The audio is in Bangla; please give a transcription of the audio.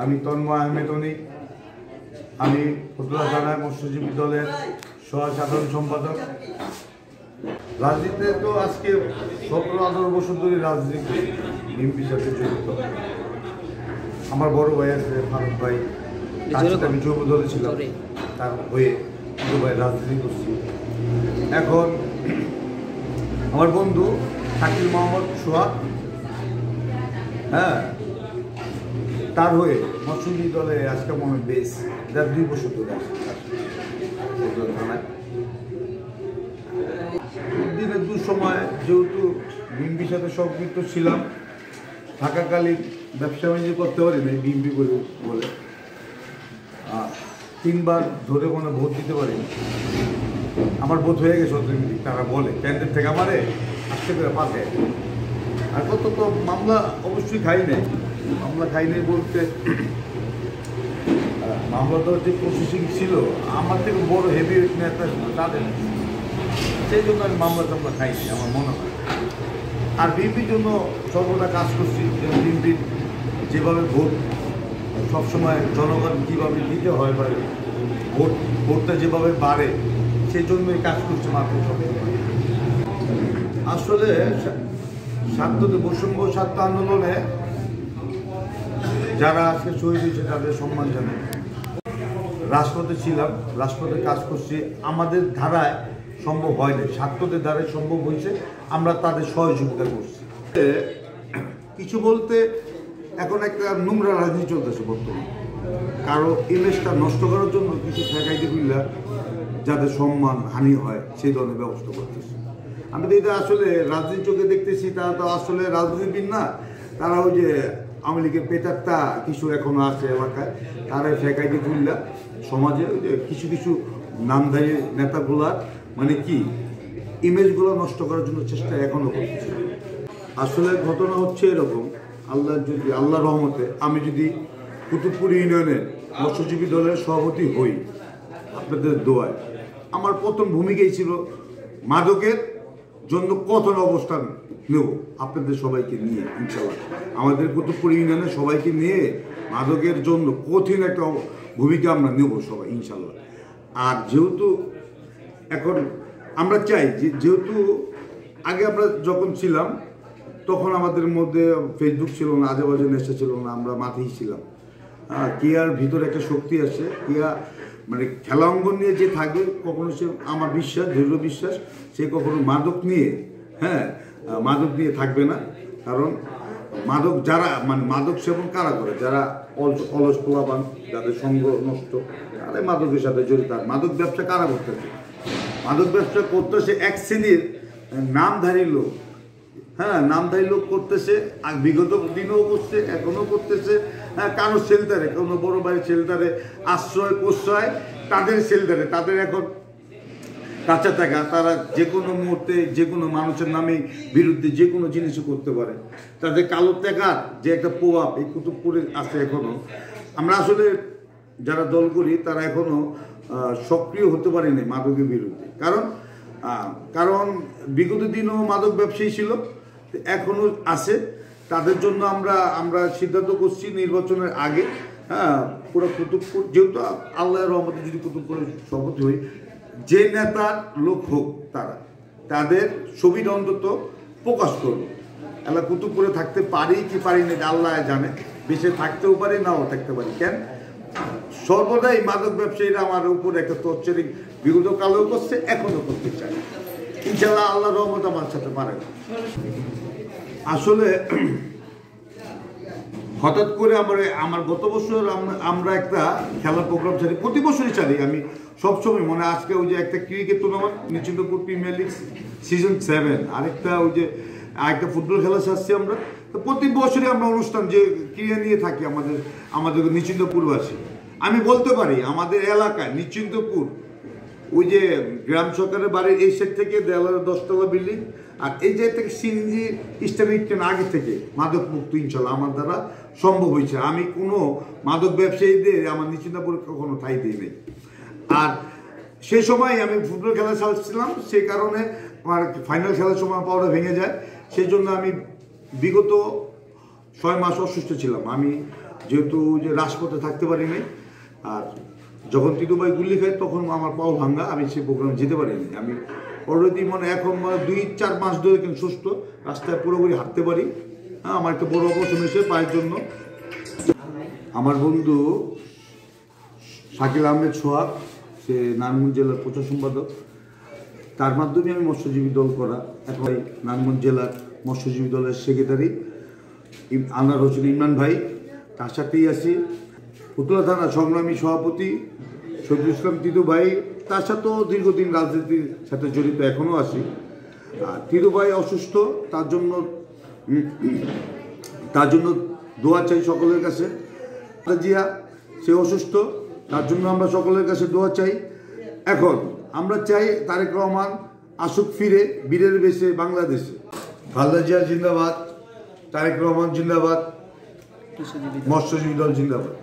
আমি তন্ময় আহমেদ অনিক, আমি ফতুল্লা থানা মৎস্যজীবী দলের সাধারণ সম্পাদক। রাজনীতিতে তো আজকে 17-18 বছর ধরে রাজনীতি করি, বিএনপির সাথে জড়িত। আমার বড় ভাই আছে ফারুক ভাই, তার সাথে আমি যুব দলে ছিলাম, তার হয়ে দুবাই রাজনীতি করছি। এখন আমার বন্ধু শাকিল মোহাম্মদ সোহাগ, হ্যাঁ, তার হয়ে মৎস্যজীবী দলে আজকে মনে বেশ 2 বছর ধরে আছে থানায়। দিনের দুঃসময় যেহেতু বিএনপির সাথে সম্পৃক্ত ছিলাম, থাকাকালীন ব্যবসা বাণিজ্য করতে পারি না বিএনপি বলে 3 বার ধরে কোনো ভোট দিতে পারিনি। আমার ভোট হয়ে গেছে অটোমেটিক, তারা বলে ক্যান্ডিডেট থেকে আমারে আসতে করে পাশে। আর কত তো মামলা অবশ্যই খাই নাই, মামলা খাই নাই বলতে মামলা তো যে প্রসেসিং ছিল আমার থেকে বড় হেভি নেতা তাদের, সেই জন্য আমি মামলা টামলা খাইনি আমার মনে হয়। আর বিএনপির জন্য সর্বদা কাজ করছি, বিএনপির যেভাবে ভোট সবসময় জনগণ কীভাবে দিতে হয় বা ভোটটা যেভাবে বাড়ে সেই জন্যই কাজ করছে মাত্র সব। আসলে বৈষম্য স্বার্থ আন্দোলনে যারা আজকে শহীদ হয়েছে তাদের সম্মান জানাই। রাজপথে ছিলাম, রাজপথে কাজ করছি, আমাদের ধারায় সম্ভব হয়নি, ছাত্রদের ধারায় সম্ভব হয়েছে, আমরা তাদের সহযোগিতা করছি। কিছু বলতে এখন একটা নোংরা রাজনীতি চলতেছে বর্তমানে, কারো ইমেজটা নষ্ট করার জন্য কিছু ঠেকাইতে বুঝলা যাদের সম্মান হানি হয় সেই ধরনের ব্যবস্থা করতেছে। আমি তো এটা আসলে রাজনীতি চোখে দেখতেছি, তারা তো আসলে রাজনীতিবিদ না, তারা ওই যে আওয়ামী লীগের পেটারটা কিছু এখনো আছে এলাকায়, তারা ঠেকাইতে বুঝলা সমাজে ওই যে কিছু নামধারী নেতাগুলার মানে কি ইমেজগুলো নষ্ট করার জন্য চেষ্টা এখনো করতেছে। আসলে ঘটনা হচ্ছে এরকম, আল্লাহ রহমতে আমি যদি কুতুবপুর ইউনিয়নের মৎস্যজীবী দলের সভাপতি হই আপনাদের দোয়ায়, আমার প্রথম ভূমিকাই ছিল মাদকের জন্য কঠোর অবস্থান নেব আপনাদের সবাইকে নিয়ে। ইনশাল্লাহ আমাদের কুতুবপুর ইউনিয়নের সবাইকে নিয়ে মাদকের জন্য কঠিন একটা ভূমিকা আমরা নেব সবাই ইনশাল্লাহ। আর যেহেতু এখন আমরা চাই যেহেতু আগে আমরা যখন ছিলাম তখন আমাদের মধ্যে ফেসবুক ছিল না, আজেবাজে নেশা ছিল না, আমরা মাঠেই ছিলাম। কেয়ার ভিতরে একটা শক্তি আছে, কেয়া মানে খেলা অঙ্গন নিয়ে যে থাকবে কখনো সে, আমার বিশ্বাস, দৃঢ় বিশ্বাস, সে কখনো মাদক নিয়ে মাদক নিয়ে থাকবে না। কারণ মাদক যারা মানে মাদক সেবন কারা করে, যারা অলস পোলাপান, যাদের সঙ্গ নষ্ট, তারা মাদকের সাথে জড়িত। মাদক ব্যবসা কারা করতেছে? মাদক ব্যবসা করতেছে এক শ্রেণীর নামধারী লোক, নামধারী লোক করতেছে, আর বিগত দিনেও করছে, এখনও করতেছে। কারো শেল্টারে, কোনো বড় বাড়ির শেল্টারে আশ্রয় প্রশ্রয়, তাদের শেল্টারে তাদের এখন কাঁচা টাকা, তারা যে কোনো মুহূর্তে যে কোনো মানুষের নামে বিরুদ্ধে যে কোনো জিনিসই করতে পারে। তাদের কালো টাকার যে একটা প্রভাব এই কুতুবপুরে আছে এখনও। আমরা আসলে যারা দল করি তারা এখনও সক্রিয় হতে পারেনি মাদকের বিরুদ্ধে, কারণ বিগত দিনও মাদক ব্যবসায়ী ছিল, এখনও আছে। তাদের জন্য আমরা সিদ্ধান্ত করছি নির্বাচনের আগে, পুরো কুতুবপুর, যেহেতু আল্লাহর রহমতে যদি কুতুবপুরের সভাপতি হই, যে নেতার লোক হোক তাদের ছবিটা অন্তত প্রকাশ করব। এলা কুতুবপুরে থাকতে পারি কি পারি না আল্লাহ জানে, বেঁচে থাকতেও পারি নাও থাকতে পারি। কেন সর্বদাই মাদক ব্যবসায়ীরা আমার উপর একটা তচ্চরি বিগত কালেও করছে, এখনো করতে চায়। ইনশাল্লাহ আল্লাহ রহমত আমার সাথে পারে না। আসলে হঠাৎ করে আমার গত বছর আমরা একটা খেলার প্রোগ্রাম ছাড়ি, প্রতি বছরই ছাড়ি আমি সবসময় মনে। আজকে ওই যে একটা cricket tournament Nischintapur premier league season 7, আরেকটা ফুটবল খেলা ছাড়ছি আমরা। তো প্রতি বছরই আমরা অনুষ্ঠান যে ক্রিয়া নিয়ে থাকি আমাদের নিশ্চিন্তপুরবাসী। আমি বলতে পারি আমাদের এলাকায় নিশ্চিন্তপুর ওই যে গ্রাম সরকারের বাড়ির এই সাইড থেকে দেওয়ালের 10তলা বিল্ডিং, আর এই জায়গা থেকে সিএনজি ইস্টার্ন ট্রেন আগে থেকে মাদক মুক্ত ইনশাল্লাহ আমার দ্বারা সম্ভব হয়েছে। আমি কোনো মাদক ব্যবসায়ীদের আমার নিশ্চিন্তপুরে কখনো ঠাঁই দিই নাই। আর সেই সময় আমি ফুটবল খেলা চালাচ্ছিলাম, সেই কারণে আমার ফাইনাল খেলার সময় পাওয়াটা ভেঙে যায়। সেই জন্য আমি বিগত 6 মাস অসুস্থ ছিলাম। আমি যেহেতু যে রাজপথে থাকতে পারিনি, আর যখন তিতু ভাই গুলি খায় তখন আমার পাও ভাঙ্গা, আমি সেই প্রোগ্রামে যেতে পারিনি। আমি অলরেডি এখন 2-4 মাস ধরে কিন্তু সুস্থ, রাস্তায় পুরোপুরি হাঁটতে পারি। হ্যাঁ, আমার একটা বড় অপারেশন হয়েছে পায়ের জন্য। আমার বন্ধু শাকিল আহমেদ সোহাগ, সে নারায়ণগঞ্জ জেলার প্রচার সম্পাদক, তার মাধ্যমে আমি মৎস্যজীবী দল করা। এখন নারায়ণগঞ্জ জেলার মৎস্যজীবী দলের সেক্রেটারি আনার হোসেন ইমরান ভাই, তার সাথেই আছি। উত্তরা থানা সংগ্রামী সভাপতি শহীদুল ইসলাম তিতু ভাই, তার সাথেও দীর্ঘদিন রাজনীতির সাথে জড়িত, এখনও আছি। আর তিতু ভাই অসুস্থ, তার জন্য দোয়া চাই সকলের কাছে। জিয়া সে অসুস্থ, তার জন্য আমরা সকলের কাছে দোয়া চাই। এখন আমরা চাই তারেক রহমান আসুক ফিরে বীরের বেশে বাংলাদেশে। খালেদা জিয়া জিন্দাবাদ, তারেক রহমান জিন্দাবাদ, মৎস্যজীবী দল জিন্দাবাদ।